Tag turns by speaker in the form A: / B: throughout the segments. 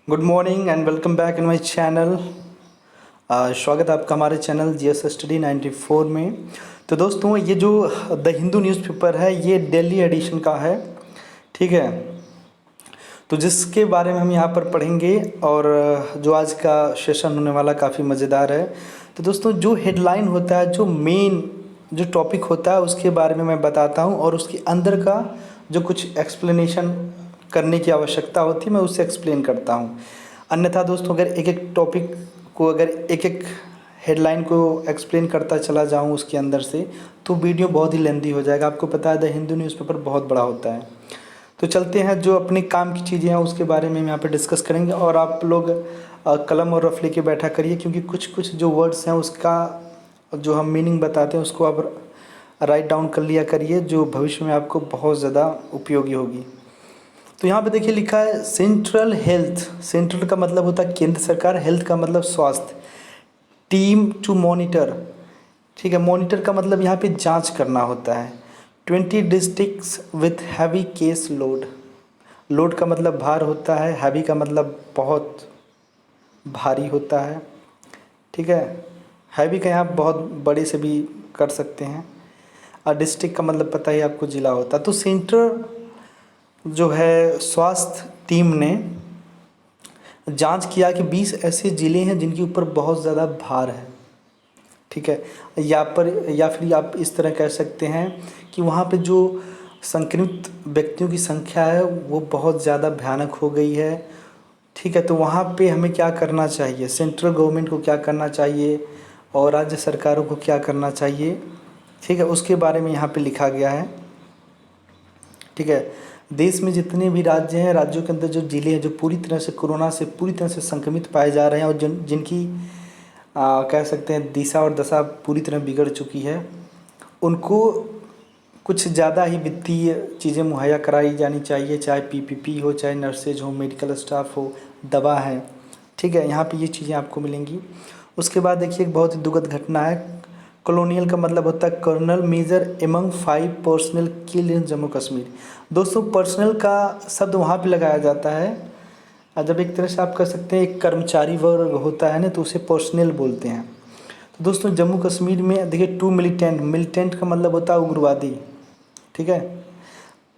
A: Good morning and welcome back in my channel. स्वागत है आपका हमारे चैनल जीएस स्टडी 94 में। तो दोस्तों ये जो द हिंदू न्यूज़पेपर है ये दिल्ली एडिशन का है, ठीक है। तो जिसके बारे में हम यहाँ पर पढ़ेंगे और जो आज का सेशन होने वाला काफ़ी मज़ेदार है। तो दोस्तों जो हेडलाइन होता है, जो मेन जो टॉपिक होता है उसके बारे में मैं बताता हूँ और उसके अंदर का जो कुछ एक्सप्लेनेशन करने की आवश्यकता होती है मैं उससे एक्सप्लेन करता हूँ। अन्यथा दोस्तों अगर एक एक टॉपिक को अगर एक एक हेडलाइन को एक्सप्लेन करता चला जाऊँ उसके अंदर से तो वीडियो बहुत ही लेंदी हो जाएगा। आपको पता है द हिंदू न्यूज़पेपर बहुत बड़ा होता है। तो चलते हैं, जो अपने काम की चीज़ें हैं उसके बारे में हम यहाँ पे डिस्कस करेंगे और आप लोग कलम और रफ लेके बैठा करिए, क्योंकि कुछ कुछ जो वर्ड्स हैं उसका जो हम मीनिंग बताते हैं उसको आप राइट डाउन कर लिया करिए, जो भविष्य में आपको बहुत ज़्यादा उपयोगी होगी। तो यहाँ पे देखिए लिखा है सेंट्रल हेल्थ। सेंट्रल का मतलब होता है केंद्र सरकार, हेल्थ का मतलब स्वास्थ्य। टीम टू मॉनिटर, ठीक है। मॉनिटर का मतलब यहाँ पे जांच करना होता है। 20 districts with heavy case load. Load का मतलब भार होता है, हैवी का मतलब बहुत भारी होता है, ठीक है। हैवी का यहाँ बहुत बड़े से भी कर सकते हैं। और डिस्ट्रिक्ट का मतलब पता ही आपको जिला होता है। तो सेंट्रल जो है स्वास्थ्य टीम ने जांच किया कि 20 ऐसे ज़िले हैं जिनके ऊपर बहुत ज़्यादा भार है, ठीक है। या फिर आप इस तरह कह सकते हैं कि वहाँ पे जो संक्रमित व्यक्तियों की संख्या है वो बहुत ज़्यादा भयानक हो गई है, ठीक है। तो वहाँ पे हमें क्या करना चाहिए, सेंट्रल गवर्नमेंट को क्या करना चाहिए और राज्य सरकारों को क्या करना चाहिए, ठीक है, उसके बारे में यहाँ पे लिखा गया है, ठीक है। देश में जितने भी राज्य हैं, राज्यों के अंदर जो ज़िले हैं जो पूरी तरह से कोरोना से पूरी तरह से संक्रमित पाए जा रहे हैं और जिनकी कह सकते हैं दिशा और दशा पूरी तरह बिगड़ चुकी है, उनको कुछ ज़्यादा ही वित्तीय चीज़ें मुहैया कराई जानी चाहिए, चाहे पीपीपी हो, चाहे नर्सेज हो, मेडिकल स्टाफ हो, दवा है, ठीक है। यहाँ पे ये चीज़ें आपको मिलेंगी। उसके बाद देखिए एक बहुत ही दुखद घटना है। कॉलोनियल का मतलब होता है कर्नल मेजर एमंग 5 पर्सनल किल इन जम्मू कश्मीर। दोस्तों पर्सनल का शब्द वहाँ पे लगाया जाता है जब एक तरह से आप कह सकते हैं एक कर्मचारी वर्ग होता है ना तो उसे पर्सनल बोलते हैं। तो दोस्तों जम्मू कश्मीर में देखिए 2 मिलिटेंट, मिलिटेंट का मतलब होता है उग्रवादी, ठीक है।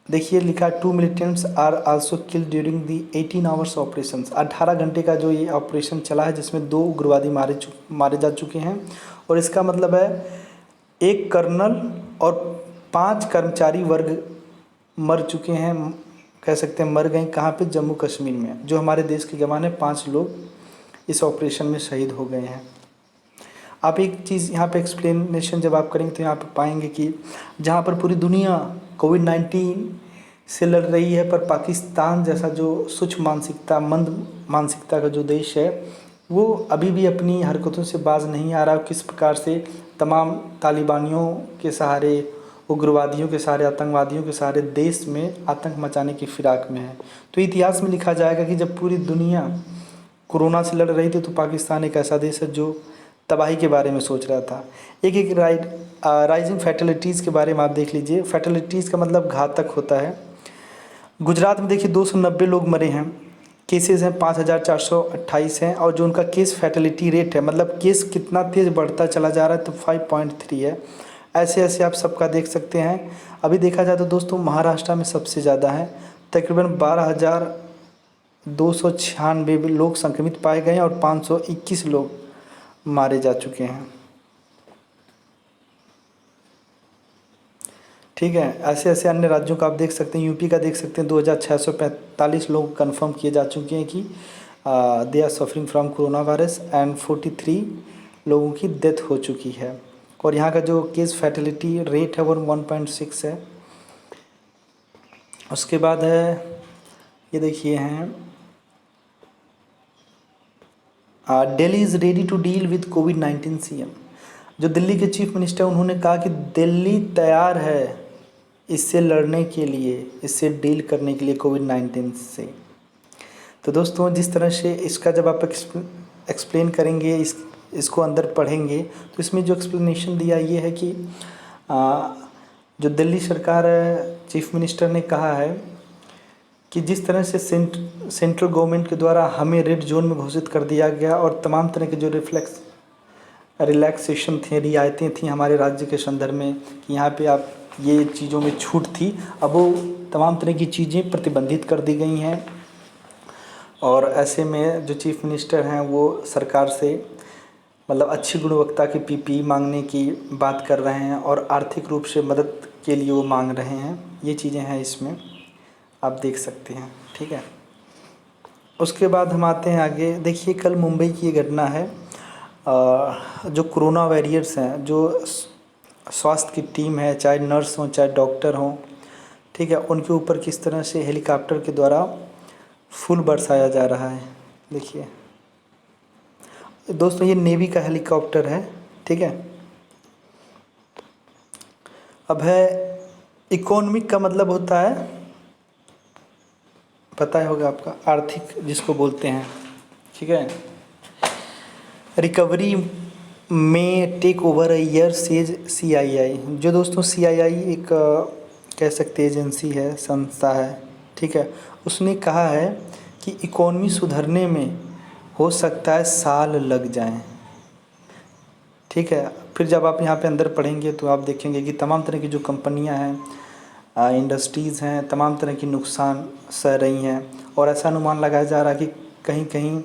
A: देखिए लिखा 2 militants are also killed during the 18 hours operation. 18 घंटे का जो ये ऑपरेशन चला है जिसमें 2 उग्रवादी मारे जा चुके हैं। और इसका मतलब है एक कर्नल और 5 कर्मचारी वर्ग मर चुके हैं, कह सकते हैं मर गए। कहाँ पे, जम्मू कश्मीर में। जो हमारे देश के जवान हैं 5 लोग इस ऑपरेशन में शहीद हो गए हैं। आप एक चीज़ यहाँ पे एक्सप्लेनेशन जब आप करेंगे तो यहाँ पे पाएंगे कि जहाँ पर पूरी दुनिया कोविड-19 से लड़ रही है, पर पाकिस्तान जैसा जो सूक्ष्म मानसिकता, मंद मानसिकता का जो देश है वो अभी भी अपनी हरकतों से बाज नहीं आ रहा। किस प्रकार से तमाम तालिबानियों के सहारे, उग्रवादियों के सहारे, आतंकवादियों के सहारे देश में आतंक मचाने की फिराक में है। तो इतिहास में लिखा जाएगा कि जब पूरी दुनिया कोरोना से लड़ रही थी तो पाकिस्तान एक ऐसा देश है जो तबाही के बारे में सोच रहा था। एक राइजिंग फैटलिटीज़ के बारे में आप देख लीजिए। फैटलिटीज़ का मतलब घातक होता है। गुजरात में देखिए 290 लोग मरे हैं, केसेस हैं 5428 हैं, और जो उनका केस फैटलिटी रेट है मतलब केस कितना तेज़ बढ़ता चला जा रहा है तो 5.3 है। ऐसे ऐसे आप सबका देख सकते हैं। अभी देखा जाए तो दोस्तों महाराष्ट्र में सबसे ज़्यादा है, तकरीबन 12,296 लोग संक्रमित पाए गए हैं और 521 लोग मारे जा चुके हैं, ठीक है। ऐसे ऐसे अन्य राज्यों का आप देख सकते हैं। यूपी का देख सकते हैं 2645 लोग कंफर्म किए जा चुके हैं कि they are suffering from corona virus and 43 लोगों की डेथ हो चुकी है। और यहाँ का जो केस फैटिलिटी रेट है वो 1.6 है। उसके बाद है ये देखिए हैं Delhi is ready to deal with कोविड-19 सीएम। जो दिल्ली के चीफ मिनिस्टर उन्होंने कहा कि दिल्ली तैयार है इससे लड़ने के लिए, इससे डील करने के लिए कोविड-19 से। तो दोस्तों जिस तरह से इसका जब आप एक्सप्लेन करेंगे, इसको अंदर पढ़ेंगे तो इसमें जो एक्सप्लेनेशन दिया ये है कि जो दिल्ली सरकार चीफ मिनिस्टर ने कहा है कि जिस तरह से सेंट्रल गवर्नमेंट के द्वारा हमें रेड जोन में घोषित कर दिया गया और तमाम तरह के जो रिलैक्सेशन थे, रियायतें थी हमारे राज्य के संदर्भ में कि यहाँ पे आप ये चीज़ों में छूट थी, अब वो तमाम तरह की चीज़ें प्रतिबंधित कर दी गई हैं। और ऐसे में जो चीफ मिनिस्टर हैं वो सरकार से मतलब अच्छी गुणवत्ता की पीपीई मांगने की बात कर रहे हैं और आर्थिक रूप से मदद के लिए वो मांग रहे हैं। ये चीज़ें हैं इसमें, आप देख सकते हैं। ठीक है, उसके बाद हम आते हैं आगे। देखिए कल मुंबई की ये घटना है, जो कोरोना वॉरियर्स हैं, जो स्वास्थ्य की टीम है, चाहे नर्स हों चाहे डॉक्टर हों, ठीक है, उनके ऊपर किस तरह से हेलीकॉप्टर के द्वारा फूल बरसाया जा रहा है। देखिए दोस्तों ये नेवी का हेलीकॉप्टर है। ठीक है, अब है इकोनॉमिक का मतलब होता है, पता होगा आपका, आर्थिक जिसको बोलते हैं। ठीक है, रिकवरी में take over a year says CII। जो दोस्तों CII एक कह सकते एजेंसी है, संस्था है। ठीक है, उसने कहा है कि इकोनॉमी सुधरने में हो सकता है साल लग जाएं। ठीक है, फिर जब आप यहाँ पे अंदर पढ़ेंगे तो आप देखेंगे कि तमाम तरह की जो कंपनियाँ हैं, इंडस्ट्रीज़ हैं, तमाम तरह की नुकसान सह रही हैं। और ऐसा अनुमान लगाया जा रहा है कि कहीं कहीं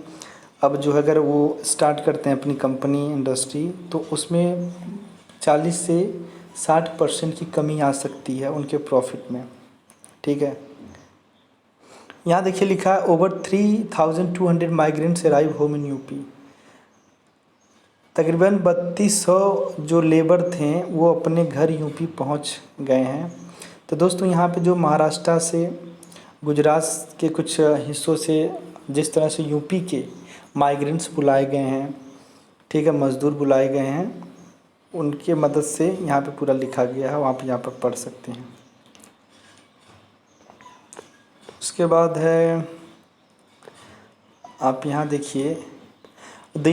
A: अब जो अगर वो स्टार्ट करते हैं अपनी कंपनी इंडस्ट्री, तो उसमें 40 से 60% की कमी आ सकती है उनके प्रॉफिट में। ठीक है, यहाँ देखिए लिखा है over 3200 migrants arrive home in UP. तकरीबन 3200 जो लेबर थे वो अपने घर यूपी पहुँच गए हैं। तो दोस्तों यहाँ पे जो महाराष्ट्र से, गुजरात के कुछ हिस्सों से जिस तरह से यूपी के माइग्रेंट्स बुलाए गए हैं, ठीक है, मज़दूर बुलाए गए हैं, उनके मदद से यहाँ पे पूरा लिखा गया है, आप यहाँ पर पढ़ सकते हैं। उसके बाद है, आप यहाँ देखिए, द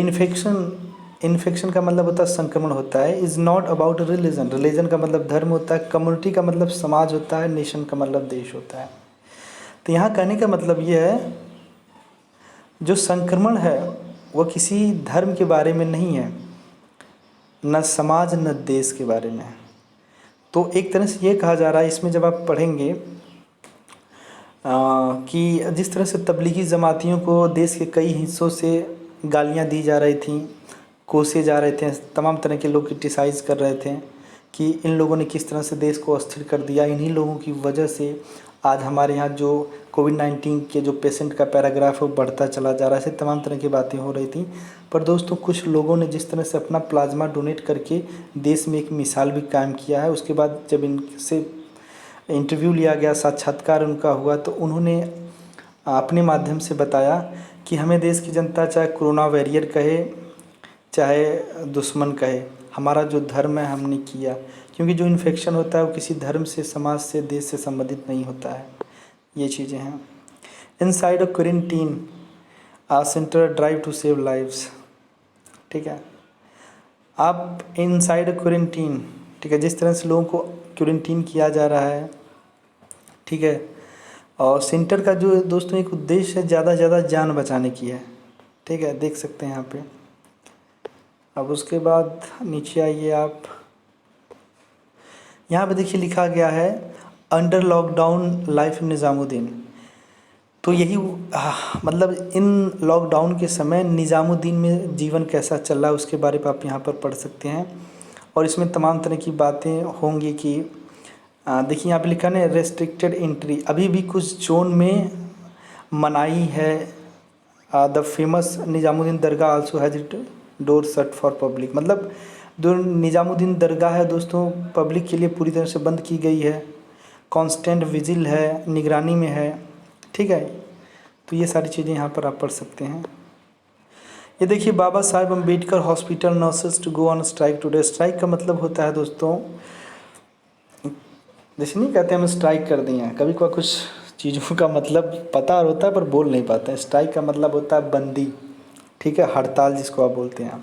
A: इन्फेक्शन का मतलब होता है संक्रमण होता है। Is not about religion, religion का मतलब धर्म होता है, कम्युनिटी का मतलब समाज होता है, नेशन का मतलब देश होता है। तो यहाँ कहने का मतलब ये है, जो संक्रमण है वो किसी धर्म के बारे में नहीं है, न समाज न देश के बारे में है। तो एक तरह से ये कहा जा रहा है इसमें, जब आप पढ़ेंगे कि जिस तरह से तबलीगी जमातियों को देश के कई हिस्सों से गालियाँ दी जा रही थी, कोसे जा रहे थे, तमाम तरह के लोग क्रिटिसाइज़ कर रहे थे कि इन लोगों ने किस तरह से देश को अस्थिर कर दिया, इन्हीं लोगों की वजह से आज हमारे यहाँ जो कोविड-19 के जो पेशेंट का पैराग्राफ है वो बढ़ता चला जा रहा है। ऐसे तमाम तरह की बातें हो रही थी। पर दोस्तों कुछ लोगों ने जिस तरह से अपना प्लाज्मा डोनेट करके देश में एक मिसाल भी कायम किया है, उसके बाद जब इनसे इंटरव्यू लिया गया, साक्षात्कार उनका हुआ, तो उन्होंने अपने माध्यम से बताया कि हमें देश की जनता चाहे कोरोना वॉरियर कहे चाहे दुश्मन कहे, हमारा जो धर्म है हमने किया, क्योंकि जो इन्फेक्शन होता है वो किसी धर्म से, समाज से, देश से संबंधित नहीं होता है। ये चीज़ें हैं। Inside a quarantine centre drive to save lives. ठीक है, आप इनसाइड अ क्वारंटीन, ठीक है, जिस तरह से लोगों को क्वारंटीन किया जा रहा है, ठीक है, और सेंटर का जो दोस्तों एक उद्देश्य है ज़्यादा से ज़्यादा जान बचाने की है। ठीक है, देख सकते हैं यहाँ पे। अब उसके बाद नीचे आइए आप, यहाँ पे देखिए लिखा गया है अंडर लॉकडाउन लाइफ निज़ामुद्दीन। तो यही मतलब इन लॉकडाउन के समय निज़ामुद्दीन में जीवन कैसा चल रहा है उसके बारे में आप यहाँ पर पढ़ सकते हैं। और इसमें तमाम तरह की बातें होंगी कि देखिए यहाँ पे लिखा है रेस्ट्रिक्टेड एंट्री, अभी भी कुछ जोन में मनाही है। The famous Nizamuddin Dargah also has it door shut for public. मतलब जो निज़ामुद्दीन दरगाह है दोस्तों पब्लिक के लिए पूरी तरह से बंद की गई है, कांस्टेंट विजिल है, निगरानी में है। ठीक है, तो ये सारी चीज़ें यहाँ पर आप पढ़ सकते हैं। ये देखिए Baba Saheb Ambedkar hospital nurses to go on strike today. Strike का मतलब होता है दोस्तों, जैसे नहीं कहते हम स्ट्राइक कर दिए हैं, कभी कभी कुछ चीज़ों का मतलब पता होता है पर बोल नहीं पाते हैं। स्ट्राइक का मतलब होता है बंदी, ठीक है, हड़ताल जिसको आप बोलते हैं।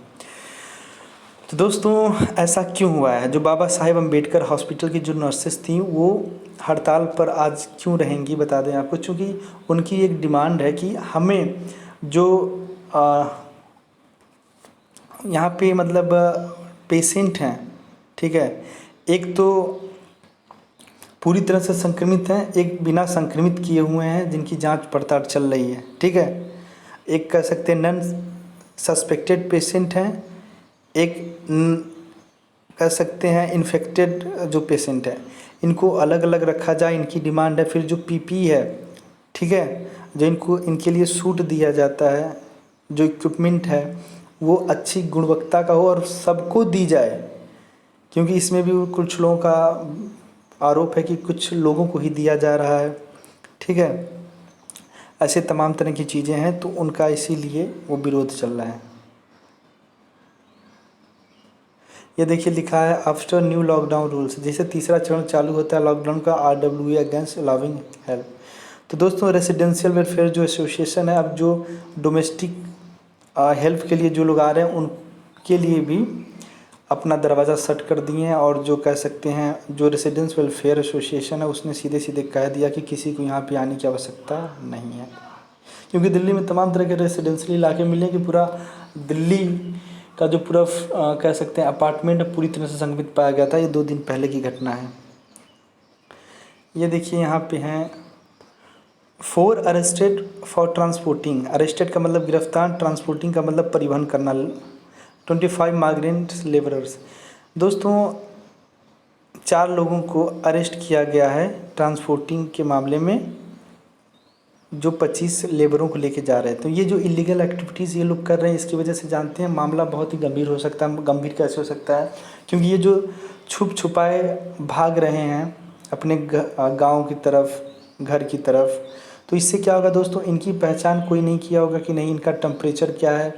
A: तो दोस्तों ऐसा क्यों हुआ है? जो बाबा साहेब अम्बेडकर हॉस्पिटल की जो नर्सेस थी वो हड़ताल पर आज क्यों रहेंगी, बता दें आपको। क्योंकि उनकी एक डिमांड है कि हमें जो यहाँ पे मतलब पेशेंट हैं, ठीक है, एक तो पूरी तरह से संक्रमित हैं, एक बिना संक्रमित किए हुए हैं जिनकी जांच पड़ताल चल रही है, ठीक है। एक कह सकते हैं नन सस्पेक्टेड पेशेंट हैं, एक कह सकते हैं इन्फेक्टेड जो पेशेंट है। इनको अलग अलग रखा जाए, इनकी डिमांड है। फिर जो पीपी है, ठीक है, जो इनके लिए सूट दिया जाता है, जो इक्विपमेंट है वो अच्छी गुणवत्ता का हो और सबको दी जाए। क्योंकि इसमें भी कुछ लोगों का आरोप है कि कुछ लोगों को ही दिया जा रहा है, ठीक है। ऐसे तमाम तरह की चीज़ें हैं, तो उनका इसीलिए वो विरोध चल रहा है। ये देखिए लिखा है आफ्टर न्यू लॉकडाउन रूल्स, जैसे तीसरा चरण चालू होता है लॉकडाउन का, RWA अगेंस्ट अलाउिंग हेल्प। तो दोस्तों रेसिडेंशियल वेलफेयर जो एसोसिएशन है, अब जो डोमेस्टिक हेल्प के लिए जो लोग आ रहे हैं उनके लिए भी अपना दरवाज़ा शट कर दिए हैं। और जो कह सकते हैं जो रेसिडेंस वेलफेयर एसोसिएशन है उसने सीधे सीधे कह दिया कि किसी को यहाँ पे आने की आवश्यकता नहीं है। क्योंकि दिल्ली में तमाम तरह के रेसिडेंशियल इलाके मिले कि पूरा दिल्ली का जो पूरा कह सकते हैं अपार्टमेंट पूरी तरह से संक्रमित पाया गया था। ये 2 दिन पहले की घटना है। ये देखिए यहाँ पे हैं 4 अरेस्टेड फॉर ट्रांसपोर्टिंग। अरेस्टेड का मतलब गिरफ्तार, ट्रांसपोर्टिंग का मतलब परिवहन करना। 25 माइग्रेंट लेबरर्स। दोस्तों 4 लोगों को अरेस्ट किया गया है ट्रांसपोर्टिंग के मामले में, जो 25 लेबरों को लेके जा रहे हैं। तो ये जो इलीगल एक्टिविटीज़ ये लोग कर रहे हैं, इसकी वजह से जानते हैं मामला बहुत ही गंभीर हो सकता है। गंभीर कैसे हो सकता है? क्योंकि ये जो छुप छुपाए भाग रहे हैं अपने गाँव की तरफ, घर की तरफ, तो इससे क्या होगा दोस्तों, इनकी पहचान कोई नहीं किया होगा कि नहीं इनका टेम्परेचर क्या है,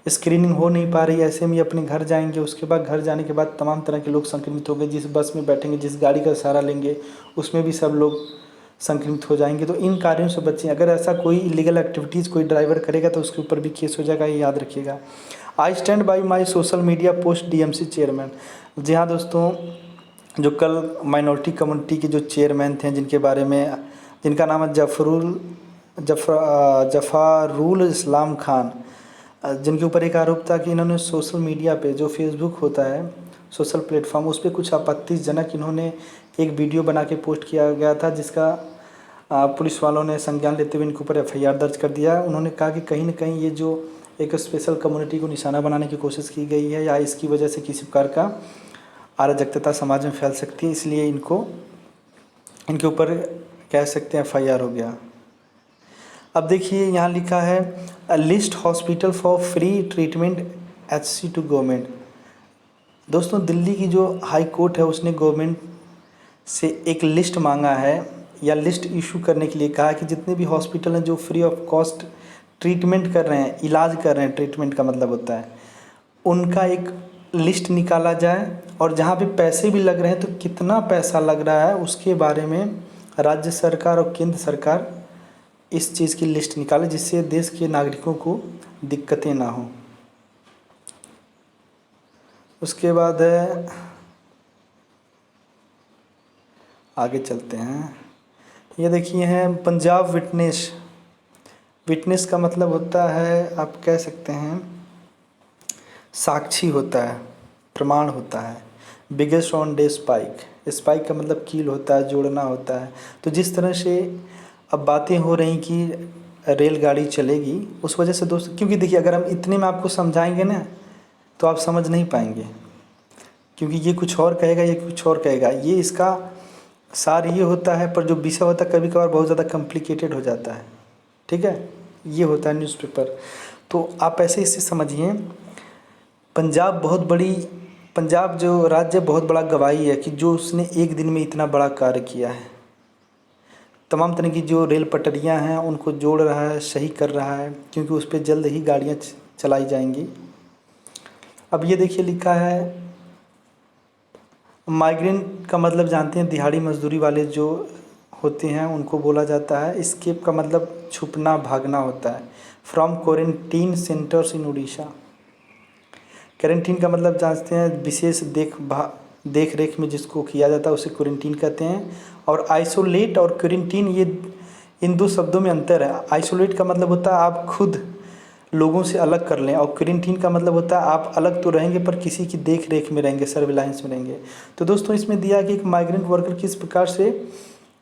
A: स्क्रीनिंग हो नहीं पा रही। ऐसे में अपने घर जाएंगे, उसके बाद घर जाने के बाद तमाम तरह के लोग संक्रमित होंगे। जिस बस में बैठेंगे, जिस गाड़ी का सहारा लेंगे, उसमें भी सब लोग संक्रमित हो जाएंगे। तो इन कार्यों से बचें। अगर ऐसा कोई इलीगल एक्टिविटीज़ कोई ड्राइवर करेगा तो उसके ऊपर भी केस हो जाएगा, ये याद रखिएगा। I stand by my social media post DMC chairman. जी हाँ दोस्तों, जो कल माइनॉरिटी कम्युनिटी के जो चेयरमैन थे जिनका नाम है जफ़ारुल इस्लाम खान, जिनके ऊपर एक आरोप था कि इन्होंने सोशल मीडिया पे, जो फेसबुक होता है सोशल प्लेटफॉर्म, उस पर कुछ आपत्तिजनक इन्होंने एक वीडियो बना के पोस्ट किया गया था, जिसका पुलिस वालों ने संज्ञान लेते हुए इनके ऊपर FIR दर्ज कर दिया। उन्होंने कहा कि कहीं न कहीं ये जो एक स्पेशल कम्युनिटी को निशाना बनाने की कोशिश की गई है, या इसकी वजह से किसी प्रकार का अराजकता समाज में फैल सकती है, इसलिए इनके ऊपर कह सकते हैं FIR हो गया। अब देखिए यहाँ लिखा है list hospital for free treatment HC to government. दोस्तों दिल्ली की जो हाई कोर्ट है उसने गवर्नमेंट से एक लिस्ट मांगा है, या लिस्ट इशू करने के लिए कहा कि जितने भी हॉस्पिटल हैं जो फ्री ऑफ कॉस्ट ट्रीटमेंट कर रहे हैं, इलाज कर रहे हैं, ट्रीटमेंट का मतलब होता है, उनका एक लिस्ट निकाला जाए। और जहाँ पे पैसे भी लग रहे हैं तो कितना पैसा लग रहा है उसके बारे में राज्य सरकार और केंद्र सरकार इस चीज़ की लिस्ट निकाले, जिससे देश के नागरिकों को दिक्कतें ना हो। उसके बाद आगे चलते हैं। ये देखिए हैं पंजाब विटनेस। विटनेस का मतलब होता है, आप कह सकते हैं साक्षी होता है, प्रमाण होता है। Biggest on day spike. Spike का मतलब कील होता है, जोड़ना होता है। तो जिस तरह से अब बातें हो रही कि रेलगाड़ी चलेगी, उस वजह से दोस्तों, क्योंकि देखिए अगर हम इतने में आपको समझाएंगे ना तो आप समझ नहीं पाएंगे, क्योंकि ये कुछ और कहेगा, ये कुछ और कहेगा। ये इसका सार ये होता है, पर जो विषय होता है कभी कभार बहुत ज़्यादा कॉम्प्लिकेटेड हो जाता है, ठीक है। ये होता है न्यूज़पेपर। तो आप ऐसे इससे समझिए, पंजाब जो राज्य बहुत बड़ा गवाही है कि जो उसने एक दिन में इतना बड़ा कार्य किया है। तमाम तरह की जो रेल पटरियां हैं उनको जोड़ रहा है, सही कर रहा है, क्योंकि उस पर जल्द ही गाड़ियां चलाई जाएंगी। अब ये देखिए लिखा है माइग्रेंट का मतलब जानते हैं, दिहाड़ी मजदूरी वाले जो होते हैं उनको बोला जाता है। एस्केप का मतलब छुपना, भागना होता है। From quarantine centres in Orissa. Quarantine का मतलब जानते हैं विशेष देख रेख में जिसको किया जाता है उसे क्वारंटीन कहते हैं। और आइसोलेट और क्वारंटीन ये इन दो शब्दों में अंतर है। आइसोलेट का मतलब होता है आप खुद लोगों से अलग कर लें, और क्वारंटीन का मतलब होता है आप अलग तो रहेंगे पर किसी की देख रेख में रहेंगे, सर्विलांस में रहेंगे। तो दोस्तों इसमें दिया कि एक माइग्रेंट वर्कर किस प्रकार से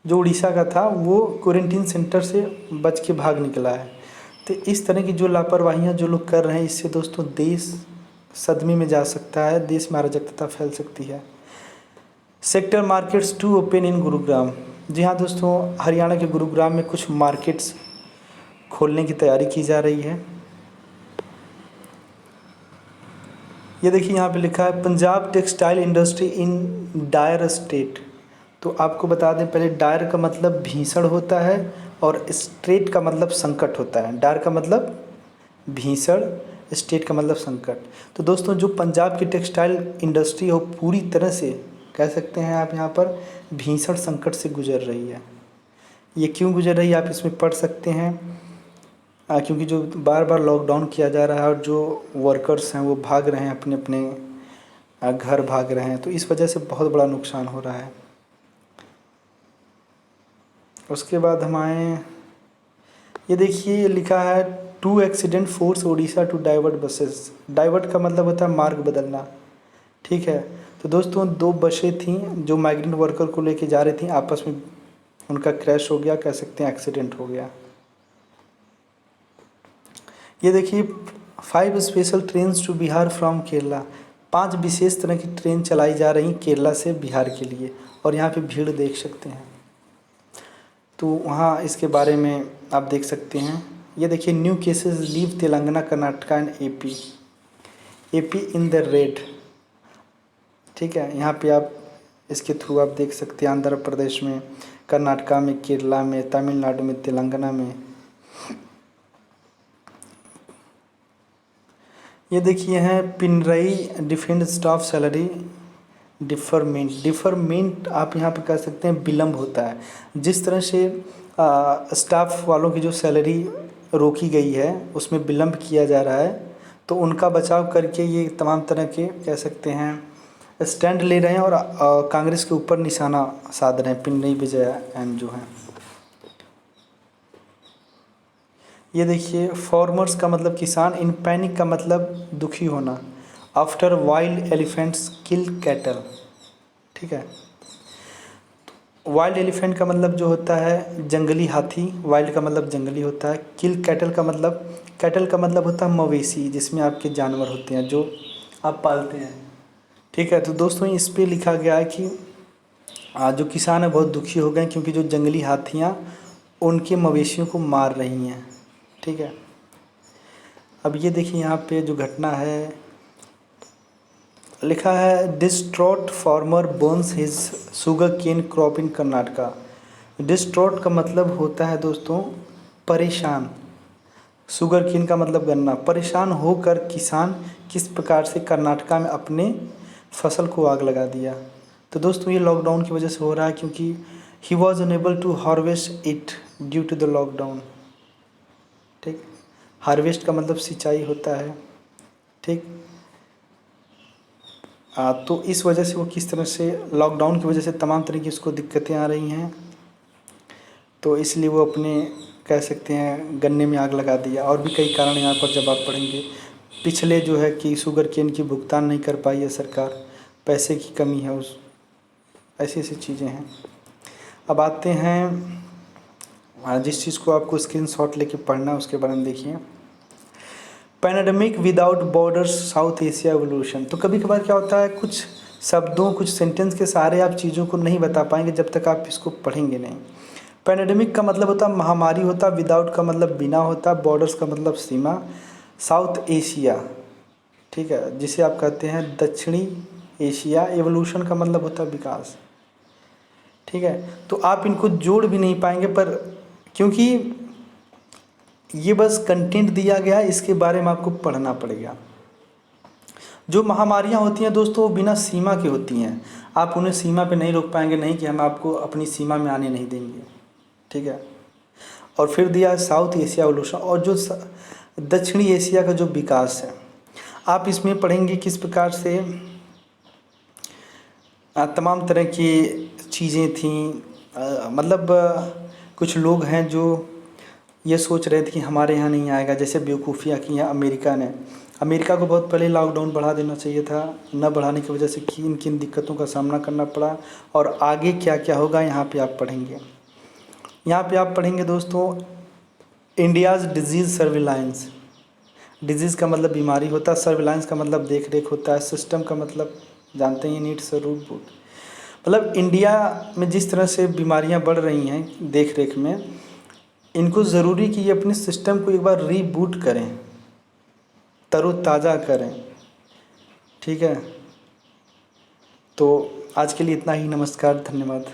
A: जो उड़ीसा का था वो क्वारंटीन सेंटर से बच के भाग निकला है। तो इस तरह की जो लापरवाहियाँ जो लोग कर रहे हैं इससे दोस्तों देश सदमे में जा सकता है, देश में अराजकता फैल सकती है। Sector markets to open in Gurugram. जी हाँ दोस्तों, हरियाणा के गुरुग्राम में कुछ मार्केट्स खोलने की तैयारी की जा रही है। ये देखिए यहाँ पे लिखा है Punjab textile industry in dire state. तो आपको बता दें पहले, डायर का मतलब भीषण होता है और स्टेट का मतलब संकट होता है। डायर का मतलब भीषण, स्टेट का मतलब संकट। तो दोस्तों जो पंजाब की टेक्सटाइल इंडस्ट्री हो पूरी तरह से कह सकते हैं आप यहाँ पर भीषण संकट से गुजर रही है। ये क्यों गुजर रही है आप इसमें पढ़ सकते हैं। क्योंकि जो बार बार लॉकडाउन किया जा रहा है और जो वर्कर्स हैं वो भाग रहे हैं अपने अपने घर भाग रहे हैं, तो इस वजह से बहुत बड़ा नुकसान हो रहा है। उसके बाद हम आए, ये देखिए लिखा है two accident force Orissa to divert buses. Divert का मतलब होता है मार्ग बदलना, ठीक है। तो दोस्तों दो बसें थीं जो माइग्रेंट वर्कर को लेके जा रही थी, आपस में उनका क्रैश हो गया, कह सकते हैं एक्सीडेंट हो गया। ये देखिए 5 special train to Bihar from Kerala. 5 विशेष तरह की ट्रेन चलाई जा रही केरला से बिहार के लिए, और यहाँ पे भीड़ देख सकते हैं। तो वहाँ इसके बारे में आप देख सकते हैं। ये देखिए new cases leave Telangana, Karnataka and AP in the red, ठीक है। यहाँ पे आप इसके थ्रू आप देख सकते हैं आंध्र प्रदेश में, कर्नाटका में, केरला में, तमिलनाडु में, तेलंगाना में। ये देखिए हैं Pinarayi defence staff salary deferment आप यहाँ पे कह सकते हैं विलम्ब होता है। जिस तरह से स्टाफ वालों की जो सैलरी रोकी गई है उसमें विलम्ब किया जा रहा है, तो उनका बचाव करके ये तमाम तरह के कह सकते हैं स्टैंड ले रहे हैं और कांग्रेस के ऊपर निशाना साध रहे हैं पिनरई विजयन जो हैं। ये देखिए फार्मर्स का मतलब किसान, इन पैनिक का मतलब दुखी होना, आफ्टर वाइल्ड एलिफेंट्स किल कैटल, ठीक है। वाइल्ड एलिफेंट का मतलब जो होता है जंगली हाथी, वाइल्ड का मतलब जंगली होता है, किल कैटल का मतलब होता है मवेशी जिसमें आपके जानवर होते हैं जो आप पालते हैं, ठीक है। तो दोस्तों इस पे लिखा गया है कि जो किसान है बहुत दुखी हो गए क्योंकि जो जंगली हाथियाँ उनके मवेशियों को मार रही हैं, ठीक है। अब ये देखिए यहाँ पे जो घटना है लिखा है distraught farmer burns his sugar cane crop in Karnataka. Distraught का मतलब होता है दोस्तों परेशान, शुगर केन का मतलब गन्ना। परेशान होकर किसान किस प्रकार से कर्नाटका में अपने फसल को आग लगा दिया। तो दोस्तों ये लॉकडाउन की वजह से हो रहा है क्योंकि he was unable to harvest it due to the lockdown, ठीक। हार्वेस्ट का मतलब सिंचाई होता है, ठीक। तो इस वजह से वो किस तरह से लॉकडाउन की वजह से तमाम तरह की उसको दिक्कतें आ रही हैं, तो इसलिए वो अपने कह सकते हैं गन्ने में आग लगा दिया। और भी कई कारण यहाँ पर जब आप पढ़ेंगे, पिछले जो है कि शुगर केन की भुगतान नहीं कर पाई है सरकार, पैसे की कमी है, उस ऐसी ऐसी चीज़ें हैं। अब आते हैं जिस चीज़ को आपको स्क्रीनशॉट लेके पढ़ना है उसके बारे में देखिए। Pandemic without borders south Asia evolution. तो कभी कभार क्या होता है कुछ शब्दों कुछ सेंटेंस के सहारे आप चीज़ों को नहीं बता पाएंगे जब तक आप इसको पढ़ेंगे नहीं। पैंडेमिक का मतलब होता है महामारी होता, विदाउट का मतलब बिना होता, बॉर्डर्स का मतलब सीमा, साउथ एशिया, ठीक है, जिसे आप कहते हैं दक्षिणी एशिया। एवोल्यूशन का मतलब होता है विकास, ठीक है। तो आप इनको जोड़ भी नहीं पाएंगे पर क्योंकि ये बस कंटेंट दिया गया है, इसके बारे में आपको पढ़ना पड़ेगा। जो महामारियां होती हैं दोस्तों वो बिना सीमा के होती हैं, आप उन्हें सीमा पे नहीं रोक पाएंगे, नहीं कि हम आपको अपनी सीमा में आने नहीं देंगे, ठीक है। और फिर दिया साउथ एशिया एवोल्यूशन, और जो दक्षिणी एशिया का जो विकास है। आप इसमें पढ़ेंगे किस प्रकार से तमाम तरह की चीज़ें थीं। मतलब कुछ लोग हैं जो ये सोच रहे थे कि हमारे यहाँ नहीं आएगा, जैसे बेवकूफ़ियाँ की हैं अमेरिका ने। अमेरिका को बहुत पहले लॉकडाउन बढ़ा देना चाहिए था, न बढ़ाने की वजह से किन किन दिक्कतों का सामना करना पड़ा और आगे क्या क्या होगा यहाँ पे आप पढ़ेंगे। यहाँ पे आप पढ़ेंगे दोस्तों, इंडियाज़ डिजीज़ सर्विलांस। डिजीज़ का मतलब बीमारी होता है, सर्विलांस का मतलब देख रेख होता है, सिस्टम का मतलब जानते ही, नीट से रूट बूट। मतलब इंडिया में जिस तरह से बीमारियां बढ़ रही हैं देख रेख में, इनको ज़रूरी कि ये अपने सिस्टम को एक बार रीबूट करें, तरोताज़ा करें। ठीक है, तो आज के लिए इतना ही। नमस्कार, धन्यवाद।